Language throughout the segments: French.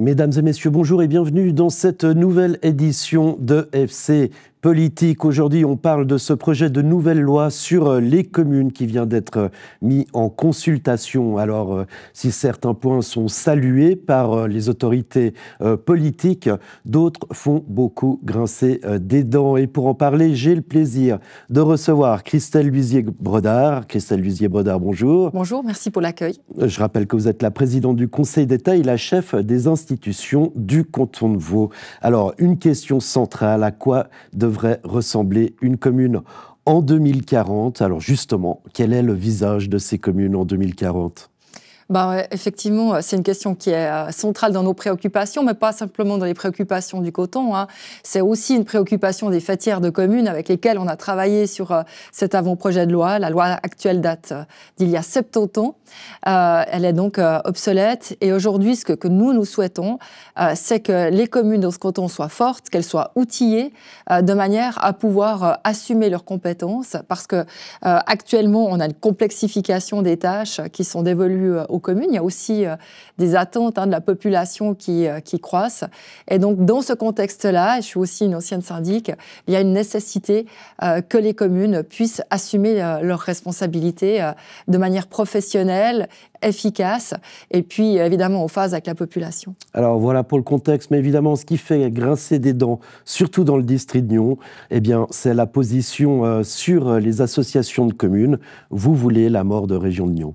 Mesdames et messieurs, bonjour et bienvenue dans cette nouvelle édition de FC Politique. Aujourd'hui, on parle de ce projet de nouvelle loi sur les communes qui vient d'être mis en consultation. Alors, si certains points sont salués par les autorités politiques, d'autres font beaucoup grincer des dents. Et pour en parler, j'ai le plaisir de recevoir Christelle Luzier-Brodard. Christelle Luzier-Brodard, bonjour. Bonjour, merci pour l'accueil. Je rappelle que vous êtes la présidente du Conseil d'État et la chef des institutions du canton de Vaud. Alors, une question centrale, à quoi devrait ressembler une commune en 2040? Alors justement, quel est le visage de ces communes en 2040 ? Effectivement, c'est une question qui est centrale dans nos préoccupations, mais pas simplement dans les préoccupations du canton. C'est aussi une préoccupation des fêtières de communes avec lesquelles on a travaillé sur cet avant-projet de loi. La loi actuelle date d'il y a 70 ans. Elle est donc obsolète. Et aujourd'hui, ce que nous souhaitons, c'est que les communes dans ce canton soient fortes, qu'elles soient outillées de manière à pouvoir assumer leurs compétences. Parce que actuellement, on a une complexification des tâches qui sont dévolues aux communes. Il y a aussi des attentes de la population qui croissent. Et donc, dans ce contexte-là, je suis aussi une ancienne syndic, il y a une nécessité que les communes puissent assumer leurs responsabilités de manière professionnelle, efficace, et puis évidemment en phase avec la population. Alors voilà pour le contexte, mais évidemment, ce qui fait grincer des dents, surtout dans le district de Nyon, eh bien, c'est la position sur les associations de communes. Vous voulez la mort de Région de Nyon?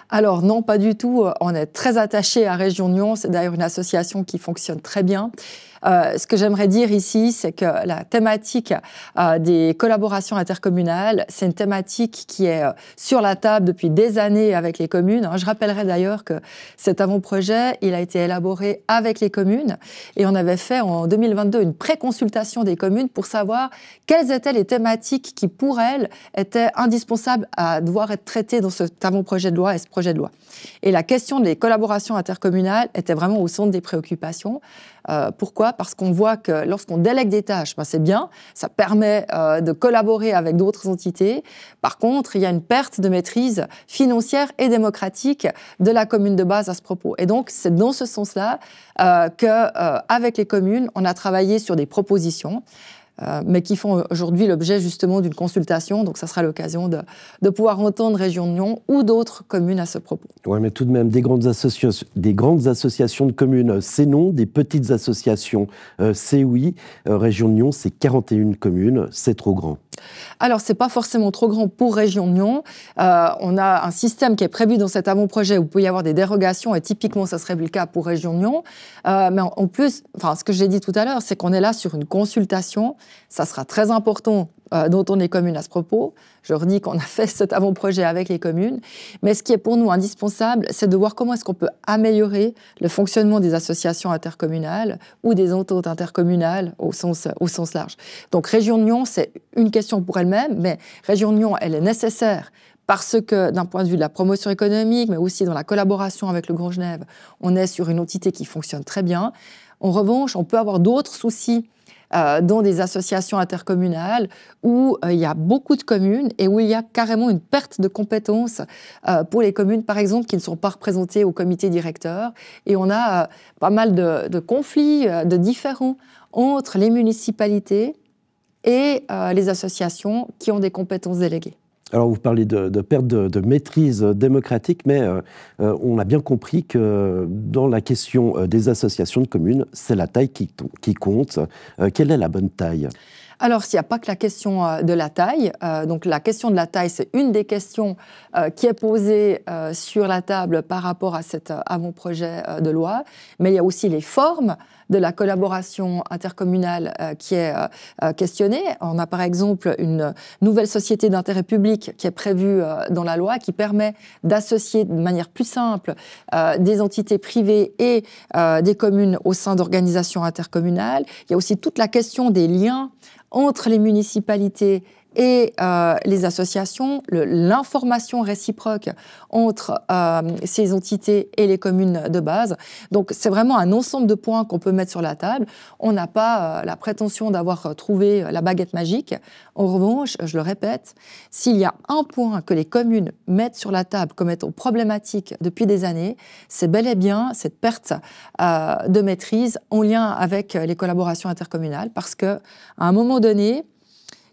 Alors non, pas du tout. On est très attaché à Région de Nyon. C'est d'ailleurs une association qui fonctionne très bien. Ce que j'aimerais dire ici, c'est que la thématique des collaborations intercommunales, c'est une thématique qui est sur la table depuis des années avec les communes. Je rappellerai d'ailleurs que cet avant-projet, il a été élaboré avec les communes et on avait fait en 2022 une pré-consultation des communes pour savoir quelles étaient les thématiques qui, pour elles, étaient indispensables à devoir être traitées dans cet avant-projet de loi et ce projet de loi. Et la question des collaborations intercommunales était vraiment au centre des préoccupations. Pourquoi ? Parce qu'on voit que lorsqu'on délègue des tâches, c'est bien, ça permet de collaborer avec d'autres entités. Par contre, il y a une perte de maîtrise financière et démocratique de la commune de base à ce propos. Et donc, c'est dans ce sens-là qu'avec les communes, on a travaillé sur des propositions. Mais qui font aujourd'hui l'objet justement d'une consultation. Donc, ça sera l'occasion de pouvoir entendre Région de Nyon ou d'autres communes à ce propos. Oui, mais tout de même, des grandes associations de communes, c'est non. Des petites associations, c'est oui. Région de Nyon, c'est 41 communes, c'est trop grand. Alors, ce n'est pas forcément trop grand pour Région de Nyon. On a un système qui est prévu dans cet avant-projet où il peut y avoir des dérogations, et typiquement, ça serait le cas pour Région de Nyon. Mais en plus, ce que j'ai dit tout à l'heure, c'est qu'on est là sur une consultation. Ça sera très important d'entendre les communes à ce propos. Je redis qu'on a fait cet avant-projet avec les communes. Mais ce qui est pour nous indispensable, c'est de voir comment est-ce qu'on peut améliorer le fonctionnement des associations intercommunales ou des ententes intercommunales au sens large. Donc, Région de Nyon, c'est une question pour elle-même, mais Région de Nyon, elle est nécessaire parce que d'un point de vue de la promotion économique, mais aussi dans la collaboration avec le Grand Genève, on est sur une entité qui fonctionne très bien. En revanche, on peut avoir d'autres soucis dans des associations intercommunales où il y a beaucoup de communes et où il y a carrément une perte de compétences pour les communes, par exemple, qui ne sont pas représentées au comité directeur. Et on a pas mal de conflits, de différends entre les municipalités et les associations qui ont des compétences déléguées. Alors, vous parlez de perte de maîtrise démocratique, mais on a bien compris que dans la question des associations de communes, c'est la taille qui compte. Quelle est la bonne taille ? Alors, s'il n'y a pas que la question de la taille, donc la question de la taille, c'est une des questions qui est posée sur la table par rapport à cet avant-projet de loi, mais il y a aussi les formes de la collaboration intercommunale qui est questionnée. On a par exemple une nouvelle société d'intérêt public qui est prévue dans la loi, qui permet d'associer de manière plus simple des entités privées et des communes au sein d'organisations intercommunales. Il y a aussi toute la question des liens entre les municipalités et les associations, l'information réciproque entre ces entités et les communes de base. Donc c'est vraiment un ensemble de points qu'on peut mettre sur la table. On n'a pas la prétention d'avoir trouvé la baguette magique. En revanche, je le répète, s'il y a un point que les communes mettent sur la table comme étant problématique depuis des années, c'est bel et bien cette perte de maîtrise en lien avec les collaborations intercommunales. Parce qu'à un moment donné,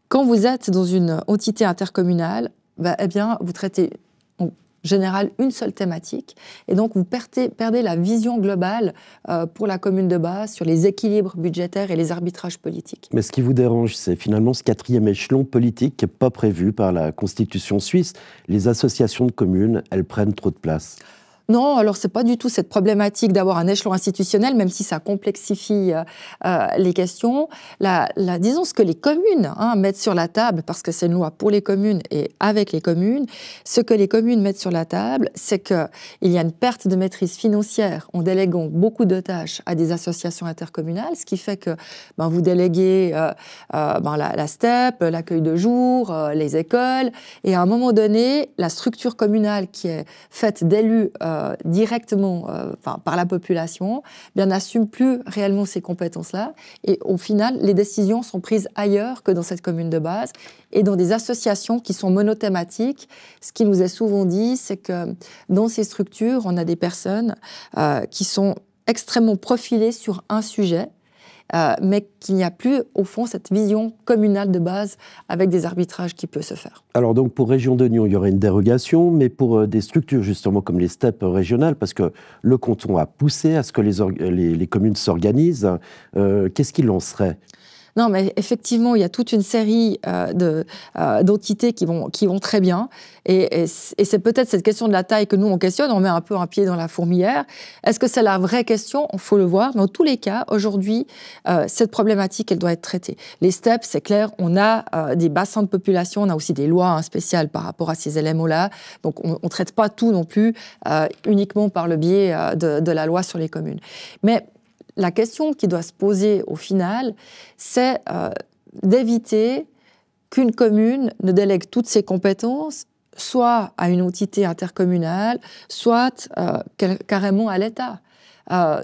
quand vous êtes dans une entité intercommunale, eh bien, vous traitez en général une seule thématique et donc vous perdez la vision globale pour la commune de base sur les équilibres budgétaires et les arbitrages politiques. Mais ce qui vous dérange, c'est finalement ce quatrième échelon politique qui n'est pas prévu par la Constitution suisse. Les associations de communes, elles prennent trop de place. Non, alors c'est pas du tout cette problématique d'avoir un échelon institutionnel, même si ça complexifie les questions. Disons ce que les communes mettent sur la table, parce que c'est une loi pour les communes et avec les communes, ce que les communes mettent sur la table, c'est qu'il y a une perte de maîtrise financière en déléguant beaucoup de tâches à des associations intercommunales, ce qui fait que vous déléguez la STEP, l'accueil de jour, les écoles, et à un moment donné, la structure communale qui est faite d'élus directement par la population, n'assume plus réellement ces compétences-là. Et au final, les décisions sont prises ailleurs que dans cette commune de base et dans des associations qui sont monothématiques. Ce qui nous est souvent dit, c'est que dans ces structures, on a des personnes qui sont extrêmement profilées sur un sujet, mais qu'il n'y a plus, au fond, cette vision communale de base avec des arbitrages qui peuvent se faire. Alors donc, pour Région de Nyon, il y aurait une dérogation, mais pour des structures, justement, comme les STEP régionales, parce que le canton a poussé à ce que les communes s'organisent, qu'est-ce qu'il en serait ? Non, mais effectivement, il y a toute une série d'entités qui vont très bien. Et c'est peut-être cette question de la taille que nous, on questionne. On met un peu un pied dans la fourmilière. Est-ce que c'est la vraie question ? Il faut le voir. Mais en tous les cas, aujourd'hui, cette problématique, elle doit être traitée. Les STEP, c'est clair, on a des bassins de population, on a aussi des lois spéciales par rapport à ces éléments-là. Donc, on ne traite pas tout non plus uniquement par le biais de la loi sur les communes. Mais la question qui doit se poser au final, c'est d'éviter qu'une commune ne délègue toutes ses compétences soit à une entité intercommunale, soit carrément à l'État.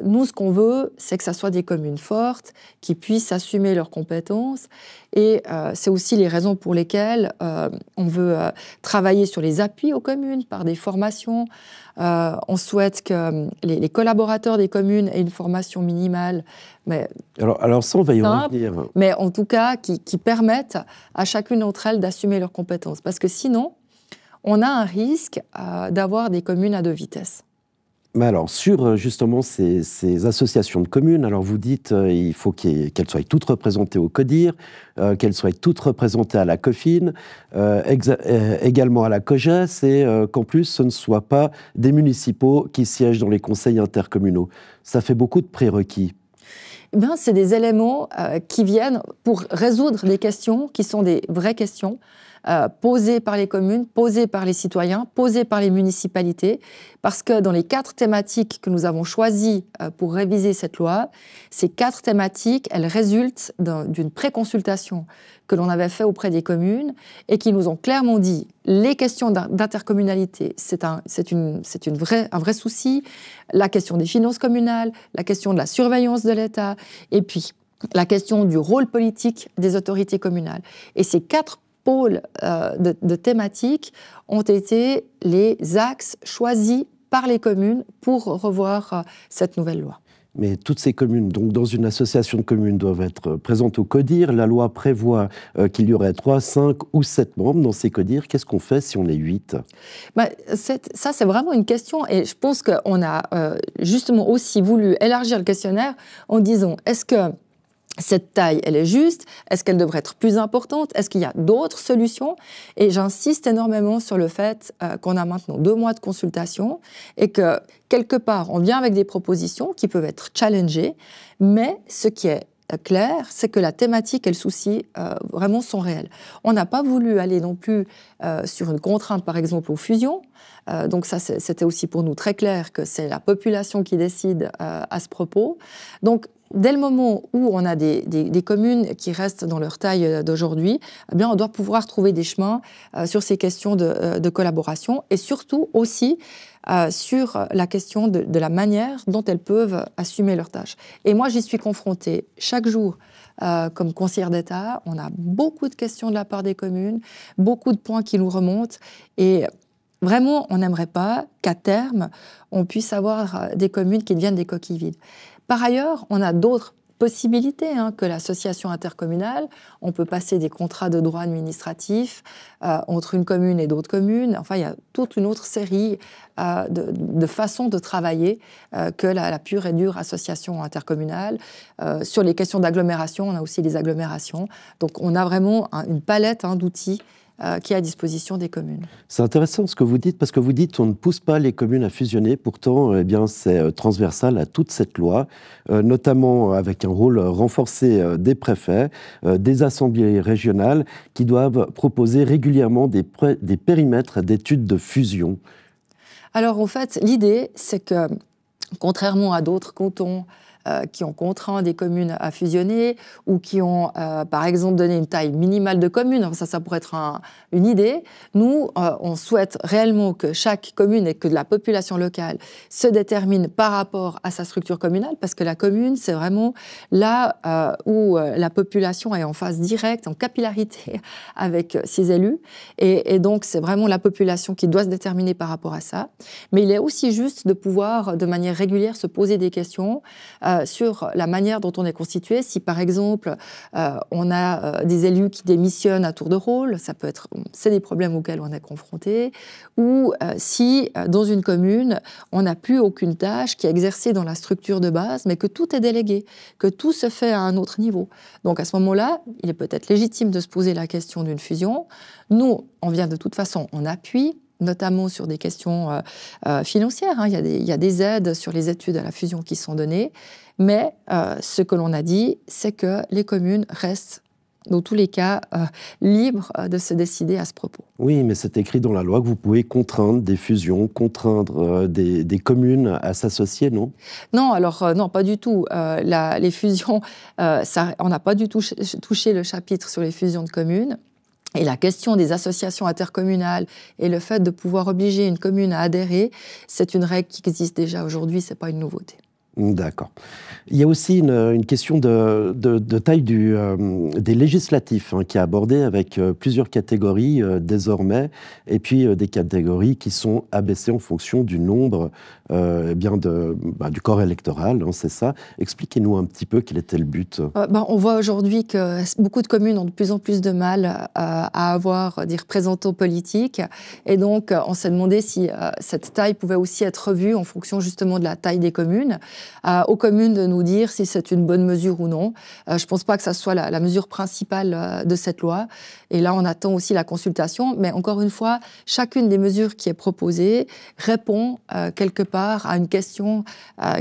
Nous, ce qu'on veut, c'est que ça soit des communes fortes, qui puissent assumer leurs compétences. Et c'est aussi les raisons pour lesquelles on veut travailler sur les appuis aux communes par des formations. On souhaite que les collaborateurs des communes aient une formation minimale. Mais alors ça, on va y revenir. Mais en tout cas, qui permettent à chacune d'entre elles d'assumer leurs compétences. Parce que sinon, on a un risque d'avoir des communes à deux vitesses. Mais alors, sur justement ces associations de communes, alors vous dites il faut qu'elles soient toutes représentées au CODIR, qu'elles soient toutes représentées à la COFIN, également à la COGES, et qu'en plus, ce ne soient pas des municipaux qui siègent dans les conseils intercommunaux. Ça fait beaucoup de prérequis. C'est des éléments qui viennent pour résoudre des questions qui sont des vraies questions, posées par les communes, posées par les citoyens, posées par les municipalités, parce que dans les 4 thématiques que nous avons choisies pour réviser cette loi, ces 4 thématiques, elles résultent d'une préconsultation que l'on avait fait auprès des communes et qui nous ont clairement dit les questions d'intercommunalité, c'est un vrai souci, la question des finances communales, la question de la surveillance de l'État, et puis la question du rôle politique des autorités communales. Et ces 4 pôles de thématiques ont été les axes choisis par les communes pour revoir cette nouvelle loi. Mais toutes ces communes, donc dans une association de communes, doivent être présentes au CODIR. La loi prévoit qu'il y aurait 3, 5 ou 7 membres dans ces CODIR. Qu'est-ce qu'on fait si on est 8 ? Ça, c'est vraiment une question. Et je pense qu'on a justement aussi voulu élargir le questionnaire en disant, est-ce que cette taille, elle est juste? Est-ce qu'elle devrait être plus importante? Est-ce qu'il y a d'autres solutions? Et j'insiste énormément sur le fait qu'on a maintenant 2 mois de consultation et que, quelque part, on vient avec des propositions qui peuvent être challengées, mais ce qui est clair, c'est que la thématique et le souci vraiment sont réels. On n'a pas voulu aller non plus sur une contrainte, par exemple, aux fusions. Donc ça, c'était aussi pour nous très clair que c'est la population qui décide à ce propos. Donc, dès le moment où on a des communes qui restent dans leur taille d'aujourd'hui, eh bien, on doit pouvoir trouver des chemins sur ces questions de collaboration et surtout aussi sur la question de la manière dont elles peuvent assumer leurs tâches. Et moi, j'y suis confrontée chaque jour comme conseillère d'État. On a beaucoup de questions de la part des communes, beaucoup de points qui nous remontent et vraiment, on n'aimerait pas qu'à terme, on puisse avoir des communes qui deviennent des coquilles vides. Par ailleurs, on a d'autres possibilités que l'association intercommunale. On peut passer des contrats de droit administratif entre une commune et d'autres communes. Enfin, il y a toute une autre série de façons de travailler que la pure et dure association intercommunale. Sur les questions d'agglomération, on a aussi les agglomérations. Donc, on a vraiment une palette d'outils qui est à disposition des communes. C'est intéressant ce que vous dites, parce que vous dites qu'on ne pousse pas les communes à fusionner. Pourtant, eh bien, c'est transversal à toute cette loi, notamment avec un rôle renforcé des préfets, des assemblées régionales, qui doivent proposer régulièrement des périmètres d'études de fusion. Alors, en fait, l'idée, c'est que, contrairement à d'autres cantons qui ont contraint des communes à fusionner ou qui ont, par exemple, donné une taille minimale de commune. Enfin, ça pourrait être une idée. Nous, on souhaite réellement que chaque commune et que la population locale se détermine par rapport à sa structure communale, parce que la commune, c'est vraiment là où la population est en phase directe, en capillarité avec ses élus. Et donc, c'est vraiment la population qui doit se déterminer par rapport à ça. Mais il est aussi juste de pouvoir, de manière régulière, se poser des questions sur la manière dont on est constitué. Si, par exemple, on a des élus qui démissionnent à tour de rôle, c'est des problèmes auxquels on est confronté, ou si, dans une commune, on n'a plus aucune tâche qui est exercée dans la structure de base, mais que tout est délégué, que tout se fait à un autre niveau. Donc, à ce moment-là, il est peut-être légitime de se poser la question d'une fusion. Nous, on vient de toute façon en appui, notamment sur des questions financières. Il y a des aides sur les études à la fusion qui sont données. Mais ce que l'on a dit, c'est que les communes restent, dans tous les cas, libres de se décider à ce propos. Oui, mais c'est écrit dans la loi que vous pouvez contraindre des fusions, contraindre des communes à s'associer, non ? Non, alors non, pas du tout. Les fusions, on n'a pas du tout touché le chapitre sur les fusions de communes. Et la question des associations intercommunales et le fait de pouvoir obliger une commune à adhérer, c'est une règle qui existe déjà aujourd'hui, ce n'est pas une nouveauté. D'accord. Il y a aussi une question de taille des législatifs qui est abordée avec plusieurs catégories désormais, et puis des catégories qui sont abaissées en fonction du nombre du corps électoral, c'est ça. Expliquez-nous un petit peu quel était le but. On voit aujourd'hui que beaucoup de communes ont de plus en plus de mal à avoir des représentants politiques, et donc on s'est demandé si cette taille pouvait aussi être revue en fonction justement de la taille des communes. Aux communes de nous dire si c'est une bonne mesure ou non. Je ne pense pas que ça soit la mesure principale de cette loi. Et là, on attend aussi la consultation. Mais encore une fois, chacune des mesures qui est proposée répond quelque part à une question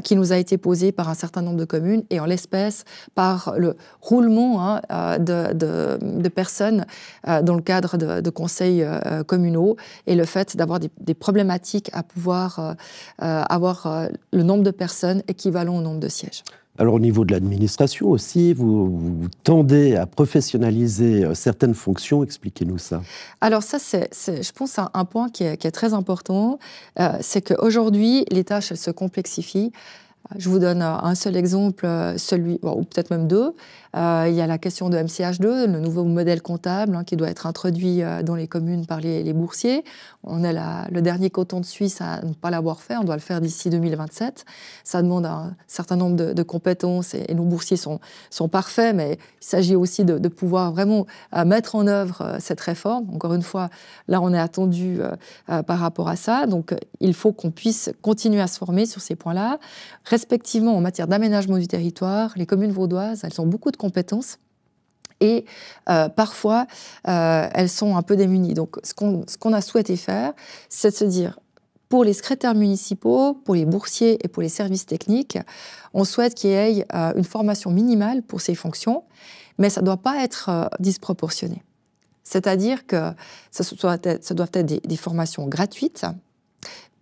qui nous a été posée par un certain nombre de communes, et en l'espèce par le roulement de personnes dans le cadre de conseils communaux, et le fait d'avoir des problématiques à pouvoir avoir le nombre de personnes équivalent au nombre de sièges. Alors au niveau de l'administration aussi, vous tendez à professionnaliser certaines fonctions. Expliquez-nous ça. Alors ça, c'est je pense, un point qui est très important. C'est qu'aujourd'hui, les tâches, elles se complexifient. Je vous donne un seul exemple, ou peut-être même deux. Il y a la question de MCH2, le nouveau modèle comptable qui doit être introduit dans les communes par les boursiers. On est le dernier canton de Suisse à ne pas l'avoir fait, on doit le faire d'ici 2027. Ça demande un certain nombre de compétences, et nos boursiers sont parfaits, mais il s'agit aussi de pouvoir vraiment mettre en œuvre cette réforme. Encore une fois, là on est attendu par rapport à ça, donc il faut qu'on puisse continuer à se former sur ces points-là. Respectivement, en matière d'aménagement du territoire, les communes vaudoises, elles ont beaucoup de compétences, et parfois, elles sont un peu démunies. Donc, ce qu'on a souhaité faire, c'est de se dire, pour les secrétaires municipaux, pour les boursiers et pour les services techniques, on souhaite qu'il y ait une formation minimale pour ces fonctions, mais ça ne doit pas être disproportionné. C'est-à-dire que ça doivent être des formations gratuites,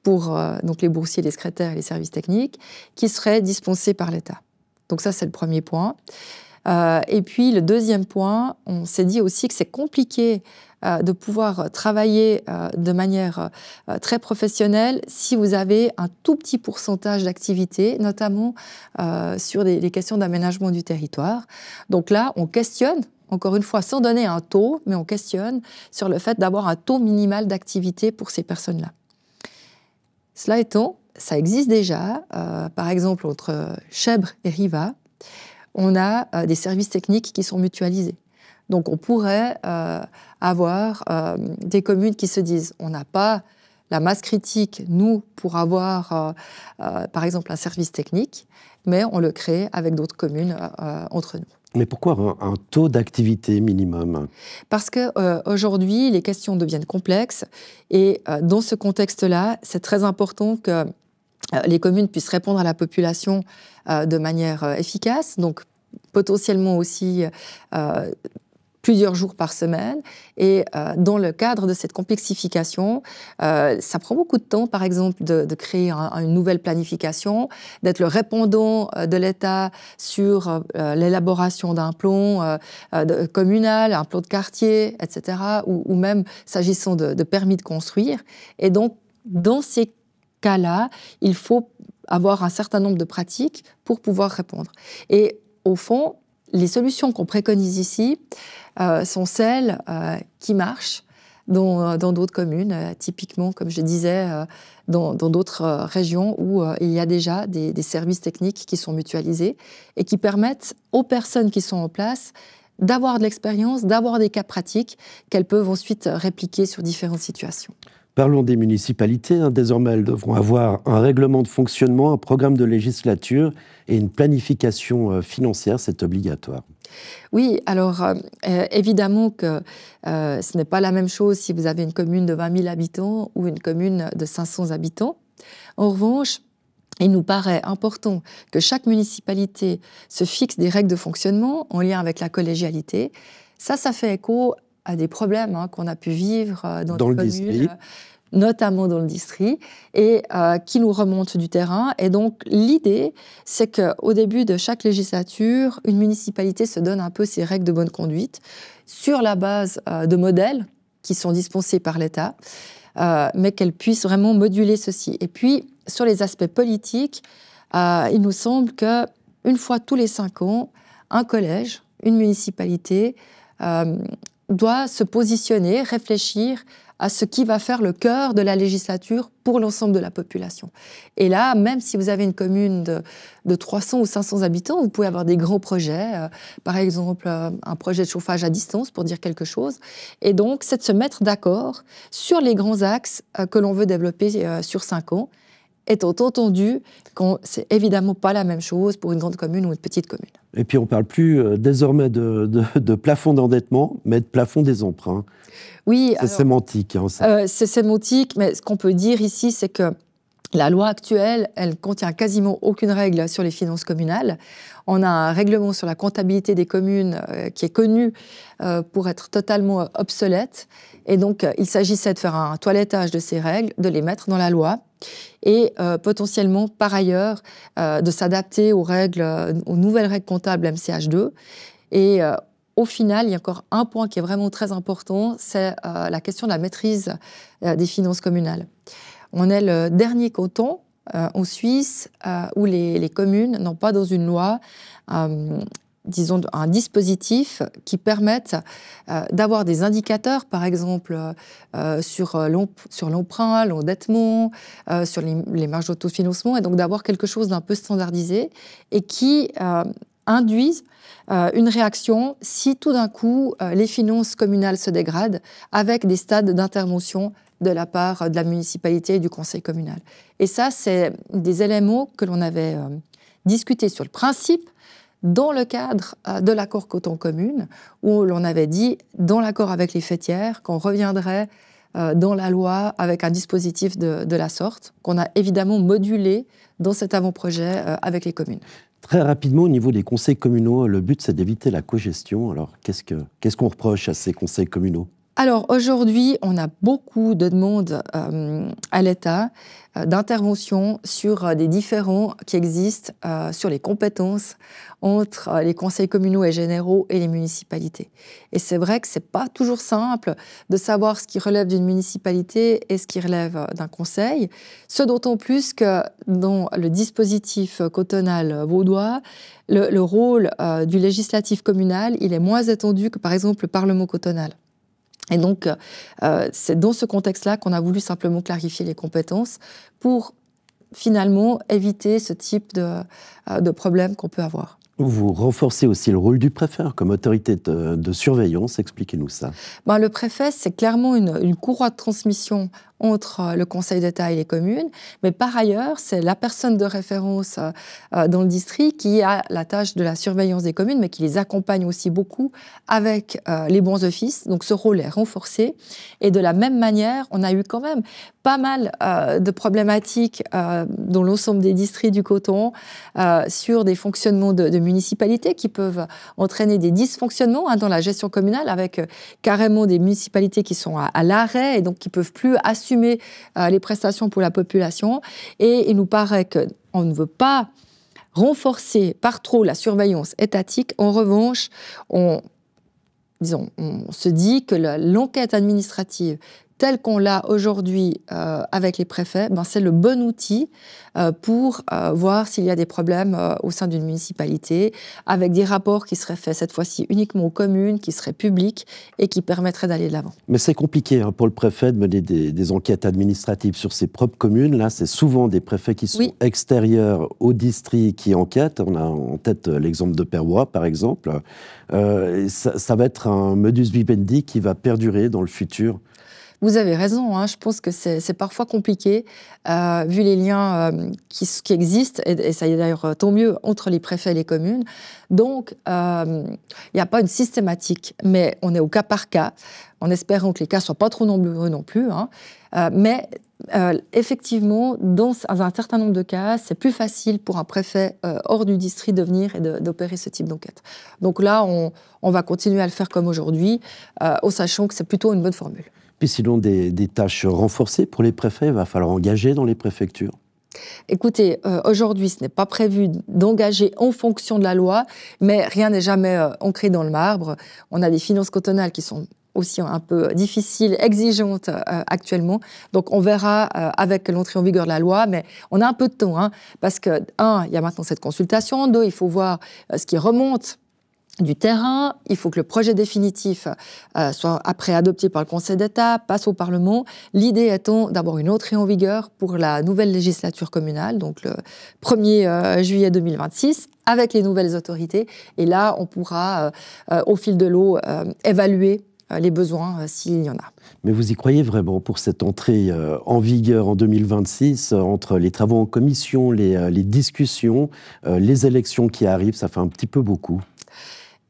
pour donc les boursiers, les secrétaires et les services techniques, qui seraient dispensés par l'État. Donc ça, c'est le premier point. Et puis, le deuxième point, on s'est dit aussi que c'est compliqué de pouvoir travailler de manière très professionnelle si vous avez un tout petit pourcentage d'activité, notamment sur les questions d'aménagement du territoire. Donc là, on questionne, encore une fois, sans donner un taux, mais on questionne sur le fait d'avoir un taux minimal d'activité pour ces personnes-là. Cela étant, ça existe déjà. Par exemple, entre Chèvre et Riva, on a des services techniques qui sont mutualisés. Donc, on pourrait avoir des communes qui se disent on n'a pas la masse critique, nous, pour avoir, par exemple, un service technique, mais on le crée avec d'autres communes entre nous. Mais pourquoi un taux d'activité minimum? Parce qu'aujourd'hui, les questions deviennent complexes et dans ce contexte-là, c'est très important que les communes puissent répondre à la population de manière efficace, donc potentiellement aussi plusieurs jours par semaine. Et dans le cadre de cette complexification, ça prend beaucoup de temps, par exemple, de créer une nouvelle planification, d'être le répondant de l'État sur l'élaboration d'un plan communal, un plan de quartier, etc., ou même s'agissant de permis de construire. Et donc, dans ces cas-là, il faut avoir un certain nombre de pratiques pour pouvoir répondre. Et au fond, les solutions qu'on préconise ici sont celles qui marchent dans d'autres communes, typiquement, comme je disais, dans d'autres régions où il y a déjà des services techniques qui sont mutualisés et qui permettent aux personnes qui sont en place d'avoir de l'expérience, d'avoir des cas pratiques qu'elles peuvent ensuite répliquer sur différentes situations. Parlons des municipalités. Désormais, elles devront avoir un règlement de fonctionnement, un programme de législature et une planification financière. C'est obligatoire. Oui, alors évidemment que ce n'est pas la même chose si vous avez une commune de 20 000 habitants ou une commune de 500 habitants. En revanche, il nous paraît important que chaque municipalité se fixe des règles de fonctionnement en lien avec la collégialité. Ça fait écho à des problèmes qu'on a pu vivre dans les communes, notamment dans le district, et qui nous remontent du terrain. Et donc, l'idée, c'est qu'au début de chaque législature, une municipalité se donne un peu ses règles de bonne conduite sur la base de modèles qui sont dispensés par l'État, mais qu'elle puisse vraiment moduler ceci. Et puis, sur les aspects politiques, il nous semble qu'une fois tous les 5 ans, un collège, une municipalité, doit se positionner, réfléchir à ce qui va faire le cœur de la législature pour l'ensemble de la population. Et là, même si vous avez une commune de 300 ou 500 habitants, vous pouvez avoir des grands projets, par exemple un projet de chauffage à distance, pour dire quelque chose. Et donc, c'est de se mettre d'accord sur les grands axes que l'on veut développer sur 5 ans, étant entendu que c'est évidemment pas la même chose pour une grande commune ou une petite commune. Et puis on ne parle plus désormais de plafond d'endettement, mais de plafond des emprunts. Oui, c'est sémantique. C'est sémantique, mais ce qu'on peut dire ici, c'est que la loi actuelle, elle contient quasiment aucune règle sur les finances communales. On a un règlement sur la comptabilité des communes qui est connu pour être totalement obsolète. Et donc, il s'agissait de faire un toilettage de ces règles, de les mettre dans la loi et potentiellement, par ailleurs, de s'adapter aux nouvelles règles comptables MCH2. Et au final, il y a encore un point qui est vraiment très important, c'est la question de la maîtrise des finances communales. On est le dernier canton en Suisse où les communes n'ont pas dans une loi, disons, un dispositif qui permette d'avoir des indicateurs, par exemple, sur l'emprunt, l'endettement, sur les marges d'autofinancement, et donc d'avoir quelque chose d'un peu standardisé et qui induise une réaction si tout d'un coup les finances communales se dégradent avec des stades d'intervention de la part de la municipalité et du conseil communal. Et ça, c'est des éléments que l'on avait discutés sur le principe dans le cadre de l'accord coton commune, où l'on avait dit, dans l'accord avec les fêtières, qu'on reviendrait dans la loi avec un dispositif de la sorte, qu'on a évidemment modulé dans cet avant-projet avec les communes. Très rapidement, au niveau des conseils communaux, le but, c'est d'éviter la cogestion. Alors, qu'est-ce qu'on reproche à ces conseils communaux ? Alors aujourd'hui, on a beaucoup de demandes à l'État d'intervention sur des différends qui existent sur les compétences entre les conseils communaux et généraux et les municipalités. Et c'est vrai que ce n'est pas toujours simple de savoir ce qui relève d'une municipalité et ce qui relève d'un conseil, ce d'autant plus que dans le dispositif cantonal vaudois, le rôle du législatif communal, il est moins étendu que par exemple le Parlement cantonal. Et donc, c'est dans ce contexte-là qu'on a voulu simplement clarifier les compétences pour finalement éviter ce type de problème qu'on peut avoir. Vous renforcez aussi le rôle du préfet comme autorité de surveillance. Expliquez-nous ça. Le préfet, c'est clairement une courroie de transmission entre le Conseil d'État et les communes, mais par ailleurs, c'est la personne de référence dans le district qui a la tâche de la surveillance des communes, mais qui les accompagne aussi beaucoup avec les bons offices. Donc ce rôle est renforcé. Et de la même manière, on a eu quand même pas mal de problématiques dans l'ensemble des districts du coton sur des fonctionnements de municipalités qui peuvent entraîner des dysfonctionnements dans la gestion communale, avec carrément des municipalités qui sont à l'arrêt et donc qui ne peuvent plus assumer les prestations pour la population. Et il nous paraît qu'on ne veut pas renforcer par trop la surveillance étatique. En revanche, on se dit que l'enquête administrative telle qu'on l'a aujourd'hui avec les préfets, c'est le bon outil pour voir s'il y a des problèmes au sein d'une municipalité, avec des rapports qui seraient faits cette fois-ci uniquement aux communes, qui seraient publics et qui permettraient d'aller de l'avant. Mais c'est compliqué pour le préfet de mener des enquêtes administratives sur ses propres communes. Là, c'est souvent des préfets qui sont extérieurs au district qui enquêtent. On a en tête l'exemple de Perrois, par exemple. Ça va être un modus vivendi qui va perdurer dans le futur. Vous avez raison, je pense que c'est parfois compliqué, vu les liens qui existent, et ça y est d'ailleurs tant mieux, entre les préfets et les communes. Donc, il n'y a pas une systématique, mais on est au cas par cas, en espérant que les cas ne soient pas trop nombreux non plus. Mais effectivement, dans un certain nombre de cas, c'est plus facile pour un préfet hors du district de venir et d'opérer ce type d'enquête. Donc là, on va continuer à le faire comme aujourd'hui, en sachant que c'est plutôt une bonne formule. Puis sinon, des tâches renforcées pour les préfets, il va falloir engager dans les préfectures. Écoutez, aujourd'hui, ce n'est pas prévu d'engager en fonction de la loi, mais rien n'est jamais ancré dans le marbre. On a des finances cantonales qui sont aussi un peu difficiles, exigeantes actuellement. Donc on verra avec l'entrée en vigueur de la loi, mais on a un peu de temps, parce que, il y a maintenant cette consultation, il faut voir ce qui remonte du terrain, il faut que le projet définitif soit après adopté par le Conseil d'État, passe au Parlement. L'idée étant d'avoir une entrée en vigueur pour la nouvelle législature communale, donc le 1er juillet 2026, avec les nouvelles autorités. Et là, on pourra, au fil de l'eau, évaluer les besoins s'il y en a. Mais vous y croyez vraiment pour cette entrée en vigueur en 2026, entre les travaux en commission, les discussions, les élections qui arrivent, ça fait un petit peu beaucoup?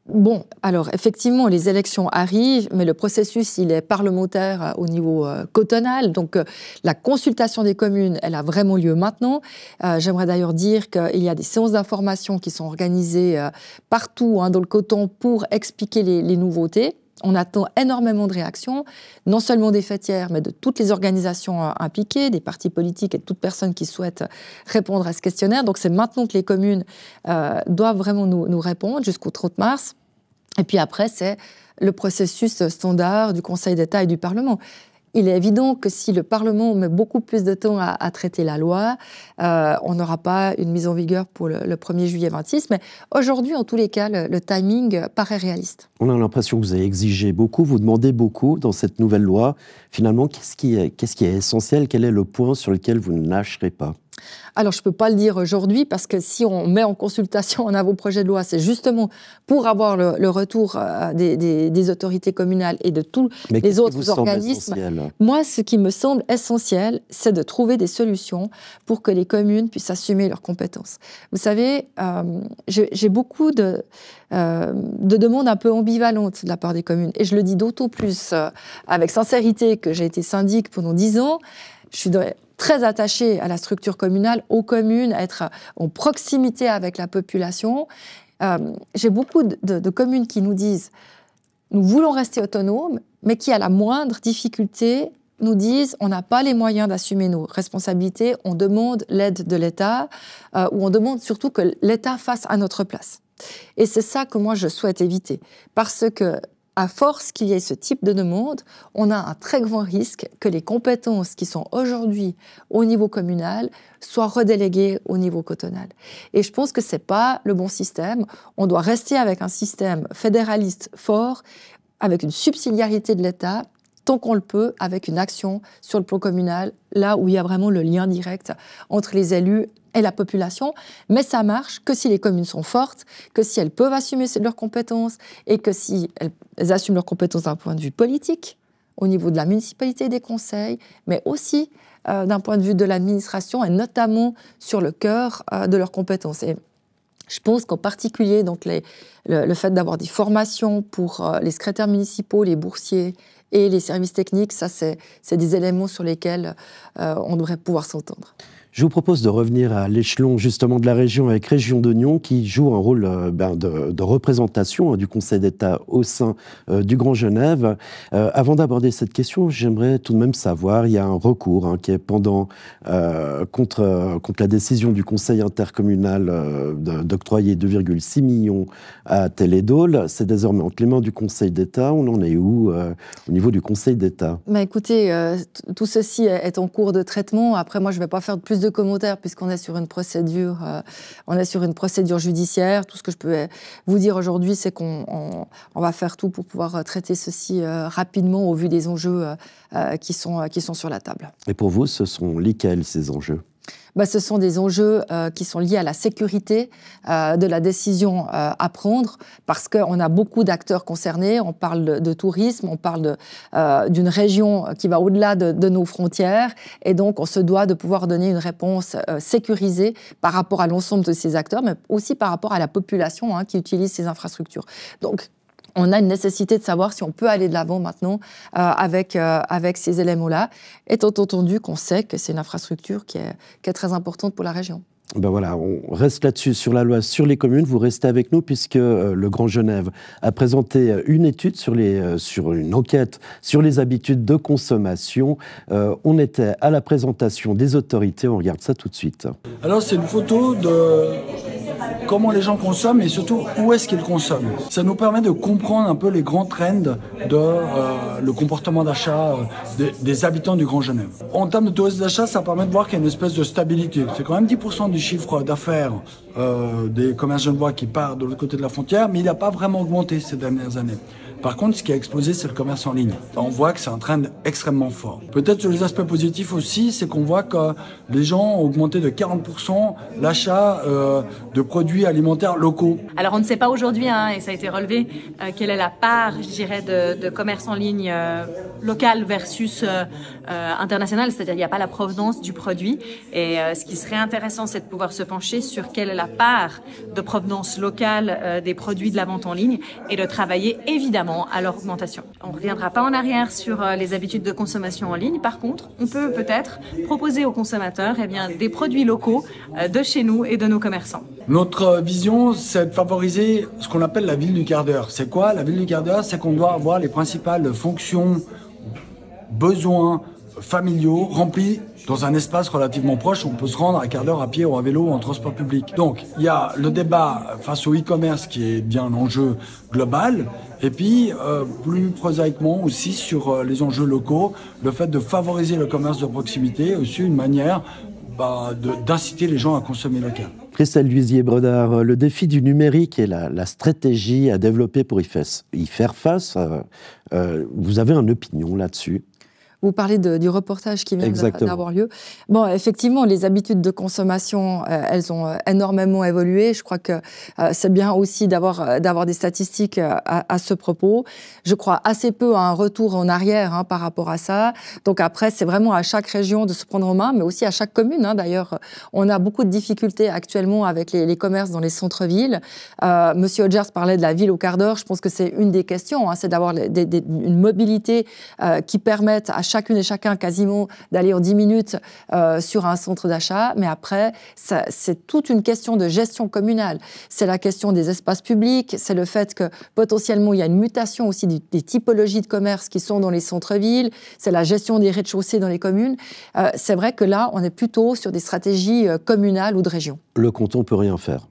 Bon, alors effectivement, les élections arrivent, mais le processus, il est parlementaire au niveau cantonal. Donc la consultation des communes, elle a vraiment lieu maintenant. J'aimerais d'ailleurs dire qu'il y a des séances d'information qui sont organisées partout dans le canton pour expliquer les nouveautés. On attend énormément de réactions, non seulement des fêtières, mais de toutes les organisations impliquées, des partis politiques et de toute personne qui souhaite répondre à ce questionnaire. Donc c'est maintenant que les communes doivent vraiment nous répondre jusqu'au 30 mars. Et puis après, c'est le processus standard du Conseil d'État et du Parlement. Il est évident que si le Parlement met beaucoup plus de temps à traiter la loi, on n'aura pas une mise en vigueur pour le 1er juillet 26. Mais aujourd'hui, en tous les cas, le timing paraît réaliste. On a l'impression que vous avez exigé beaucoup, vous demandez beaucoup dans cette nouvelle loi. Finalement, qu'est-ce qui est essentiel? Quel est le point sur lequel vous ne lâcherez pas? Alors, je ne peux pas le dire aujourd'hui, parce que si on met en consultation un avant-projet de loi, c'est justement pour avoir le retour des autorités communales et de tous les autres organismes. Moi, ce qui me semble essentiel, c'est de trouver des solutions pour que les communes puissent assumer leurs compétences. Vous savez, j'ai beaucoup de demandes un peu ambivalentes de la part des communes. Et je le dis d'autant plus avec sincérité que j'ai été syndic pendant 10 ans. Je suis très attachée à la structure communale, aux communes, à être en proximité avec la population. J'ai beaucoup de communes qui nous disent nous voulons rester autonomes, mais qui, à la moindre difficulté, nous disent on n'a pas les moyens d'assumer nos responsabilités, on demande l'aide de l'État, ou on demande surtout que l'État fasse à notre place. Et c'est ça que moi je souhaite éviter, parce que à force qu'il y ait ce type de demande, on a un très grand risque que les compétences qui sont aujourd'hui au niveau communal soient redéléguées au niveau cantonal. Et je pense que ce n'est pas le bon système. On doit rester avec un système fédéraliste fort, avec une subsidiarité de l'État, tant qu'on le peut, avec une action sur le plan communal, là où il y a vraiment le lien direct entre les élus et la population. Mais ça marche que si les communes sont fortes, que si elles peuvent assumer leurs compétences et que si elles assument leurs compétences d'un point de vue politique, au niveau de la municipalité et des conseils, mais aussi d'un point de vue de l'administration et notamment sur le cœur de leurs compétences. Et je pense qu'en particulier, donc le fait d'avoir des formations pour les secrétaires municipaux, les boursiers et les services techniques, ça c'est des éléments sur lesquels on devrait pouvoir s'entendre. Je vous propose de revenir à l'échelon justement de la région avec Région d'Oignon qui joue un rôle de représentation du Conseil d'État au sein du Grand Genève. Avant d'aborder cette question, j'aimerais tout de même savoir, il y a un recours qui est pendant contre la décision du Conseil intercommunal d'octroyer 2,6 millions à Télédôle. C'est désormais entre les mains du Conseil d'État. On en est où au niveau du Conseil d'État? Écoutez, tout ceci est en cours de traitement. Après, moi, je ne vais pas faire plus de commentaires puisqu'on est sur une procédure, judiciaire. Tout ce que je peux vous dire aujourd'hui, c'est qu'on va faire tout pour pouvoir traiter ceci rapidement au vu des enjeux qui sont sur la table. Et pour vous, ce sont lesquels ces enjeux ? Ce sont des enjeux qui sont liés à la sécurité de la décision à prendre, parce qu'on a beaucoup d'acteurs concernés. On parle de tourisme, on parle d'une région qui va au-delà de nos frontières, et donc on se doit de pouvoir donner une réponse sécurisée par rapport à l'ensemble de ces acteurs, mais aussi par rapport à la population qui utilise ces infrastructures. Donc, on a une nécessité de savoir si on peut aller de l'avant maintenant avec ces éléments-là, étant entendu qu'on sait que c'est une infrastructure qui est très importante pour la région. Ben voilà, on reste là-dessus, sur la loi sur les communes. Vous restez avec nous puisque le Grand Genève a présenté une étude sur une enquête sur les habitudes de consommation. On était à la présentation des autorités, on regarde ça tout de suite. Alors c'est une photo de comment les gens consomment et surtout où est-ce qu'ils consomment. Ça nous permet de comprendre un peu les grands trends de le comportement d'achat des habitants du Grand Genève. En termes de tourisme d'achat, ça permet de voir qu'il y a une espèce de stabilité. C'est quand même 10% du chiffre d'affaires des commerces genevois qui part de l'autre côté de la frontière, mais il n'a pas vraiment augmenté ces dernières années. Par contre, ce qui a explosé, c'est le commerce en ligne. On voit que c'est un trend extrêmement fort. Peut-être sur les aspects positifs aussi, c'est qu'on voit que les gens ont augmenté de 40% l'achat de produits alimentaires locaux. Alors on ne sait pas aujourd'hui, et ça a été relevé, quelle est la part, je dirais, de commerce en ligne local versus international, c'est-à-dire il n'y a pas la provenance du produit. Et ce qui serait intéressant, c'est de pouvoir se pencher sur quelle est la part de provenance locale des produits de la vente en ligne et de travailler évidemment à leur augmentation. On ne reviendra pas en arrière sur les habitudes de consommation en ligne. Par contre, on peut peut-être proposer aux consommateurs des produits locaux de chez nous et de nos commerçants. Notre vision, c'est de favoriser ce qu'on appelle la ville du quart d'heure. C'est quoi la ville du quart d'heure? C'est qu'on doit avoir les principales fonctions, besoins familiaux remplis dans un espace relativement proche où on peut se rendre à quart d'heure à pied ou à vélo ou en transport public. Donc, il y a le débat face au e-commerce qui est bien l'enjeu global, et puis plus prosaïquement aussi sur les enjeux locaux, le fait de favoriser le commerce de proximité est aussi une manière d'inciter les gens à consommer local. Christelle Luisier-Bredard, le défi du numérique et la stratégie à développer pour y faire face, vous avez une opinion là-dessus? Vous parlez du reportage qui vient d'avoir lieu. Bon, effectivement, les habitudes de consommation, elles ont énormément évolué. Je crois que c'est bien aussi d'avoir des statistiques à ce propos. Je crois assez peu à un retour en arrière par rapport à ça. Donc après, c'est vraiment à chaque région de se prendre en main, mais aussi à chaque commune. D'ailleurs, on a beaucoup de difficultés actuellement avec les commerces dans les centres-villes. Monsieur Hodgers parlait de la ville au quart d'heure. Je pense que c'est une des questions, c'est d'avoir une mobilité qui permette à chacune et chacun quasiment d'aller en 10 minutes sur un centre d'achat, mais après, c'est toute une question de gestion communale. C'est la question des espaces publics, c'est le fait que potentiellement il y a une mutation aussi des typologies de commerce qui sont dans les centres-villes, c'est la gestion des rez-de-chaussée dans les communes. C'est vrai que là, on est plutôt sur des stratégies communales ou de région. Le canton ne peut rien faire.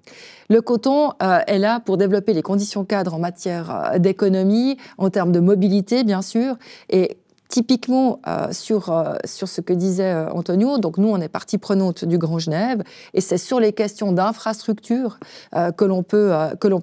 Le canton est là pour développer les conditions cadres en matière d'économie, en termes de mobilité, bien sûr, et typiquement sur ce que disait Antonio, donc nous on est partie prenante du Grand Genève et c'est sur les questions d'infrastructure que l'on peut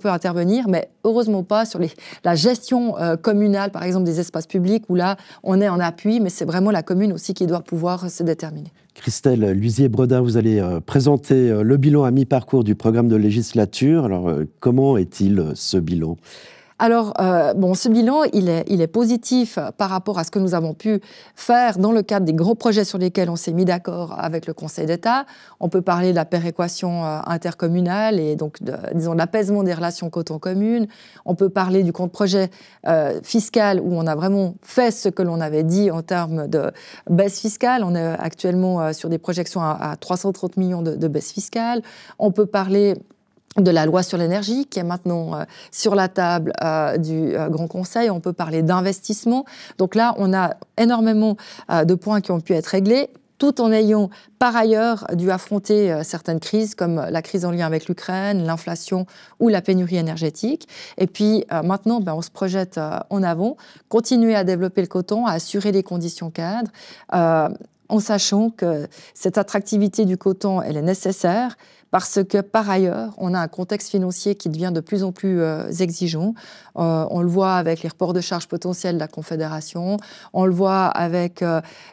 intervenir, mais heureusement pas sur la gestion communale, par exemple des espaces publics où là on est en appui, mais c'est vraiment la commune aussi qui doit pouvoir se déterminer. Christelle Luzier-Bredin, vous allez présenter le bilan à mi-parcours du programme de législature. Alors comment est-il ce bilan ? Alors, ce bilan, il est positif par rapport à ce que nous avons pu faire dans le cadre des gros projets sur lesquels on s'est mis d'accord avec le Conseil d'État. On peut parler de la péréquation intercommunale et donc, de l'apaisement des relations canton-commune. On peut parler du compte-projet fiscal où on a vraiment fait ce que l'on avait dit en termes de baisse fiscale. On est actuellement sur des projections à 330 millions de baisse fiscale. On peut parler de la loi sur l'énergie qui est maintenant sur la table du Grand Conseil. On peut parler d'investissement. Donc là, on a énormément de points qui ont pu être réglés, tout en ayant par ailleurs dû affronter certaines crises comme la crise en lien avec l'Ukraine, l'inflation ou la pénurie énergétique. Et puis maintenant, on se projette en avant, continuer à développer le canton, à assurer les conditions cadres, en sachant que cette attractivité du canton, elle est nécessaire, parce que, par ailleurs, on a un contexte financier qui devient de plus en plus exigeant. On le voit avec les reports de charges potentiels de la Confédération, on le voit avec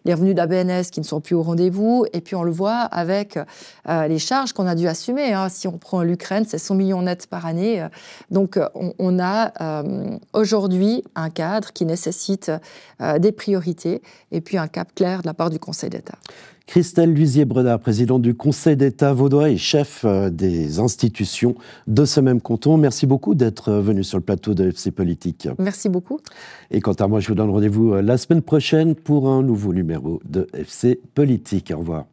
les revenus de la BNS qui ne sont plus au rendez-vous, et puis on le voit avec les charges qu'on a dû assumer. Si on prend l'Ukraine, c'est 100 millions nets par année. Donc, on a aujourd'hui un cadre qui nécessite des priorités, et puis un cap clair de la part du Conseil d'État. Christelle Luzier-Bredin, présidente du Conseil d'État vaudois et chef des institutions de ce même canton. Merci beaucoup d'être venu sur le plateau de FC Politique. Merci beaucoup. Et quant à moi, je vous donne rendez-vous la semaine prochaine pour un nouveau numéro de FC Politique. Au revoir.